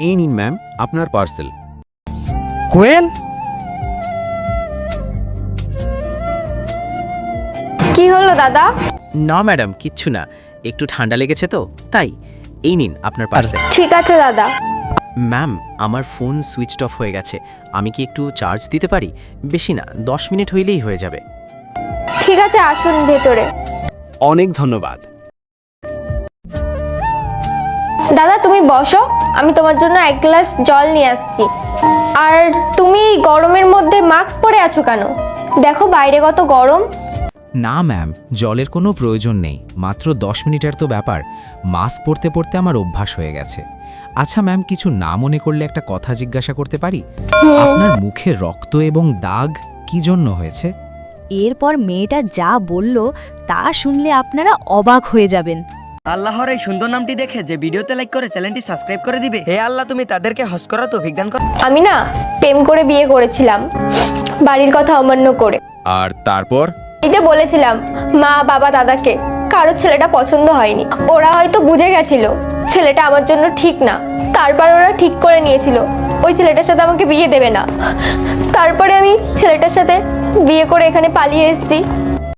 এই নিন ম্যাম আপনার পার্সেল। কোয়েল, কি হলো দাদা? না ম্যাডাম, কিচ্ছু না, একটু ঠান্ডা লেগেছে তো তাই। এই নিন আপনার পার্সেল। ঠিক আছে দাদা। ম্যাম, আমার ফোন সুইচড অফ হয়ে গেছে, আমি কি একটু চার্জ দিতে পারি? বেশি না, 10 মিনিট হইলেই হয়ে যাবে। ঠিক আছে, আসুন ভেতরে। অনেক ধন্যবাদ। দাদা তুমি বসো, আমি তোমার জন্য এক গ্লাস জল নিয়ে আসছি। আর তুমি গরমের মধ্যে মাস্ক পরে আছো কেন? দেখো বাইরে কত গরম। না ম্যাম, জলের কোনো প্রয়োজন নেই, মাত্র 10 মিনিটের তো ব্যাপার। মাস্ক পরতে পরতে আমার অভ্যাস হয়ে গেছে। আচ্ছা ম্যাম, কিছু না মনে করলে একটা কথা জিজ্ঞাসা করতে পারি? আপনার মুখে রক্ত এবং দাগ কি জন্য হয়েছে? এরপর মেয়েটা যা বলল তা শুনলে আপনারা অবাক হয়ে যাবেন। আল্লাহর এই সুন্দর নামটি দেখে যে ভিডিওতে লাইক করে চ্যানেলটি সাবস্ক্রাইব করে দিবে, হে আল্লাহ তুমি তাদেরকে হজ করা তৌফিক দান করো। আমি না প্রেম করে বিয়ে করেছিলাম, বাড়ির কথা অমান্য করে। আর তারপর? এতে বলেছিলাম মা বাবা দাদাকে, কারোর ছেলেটা পছন্দ হয়নি। ওরা হয়তো বুঝে গেছিল ছেলেটা আমার জন্য ঠিক না, তারপর ওরা ঠিক করে নিয়েছিল ওই ছেলেটার সাথে আমাকে বিয়ে দেবে না। তারপরে আমি ছেলেটার সাথে বিয়ে করে এখানে পালিয়ে এসেছি।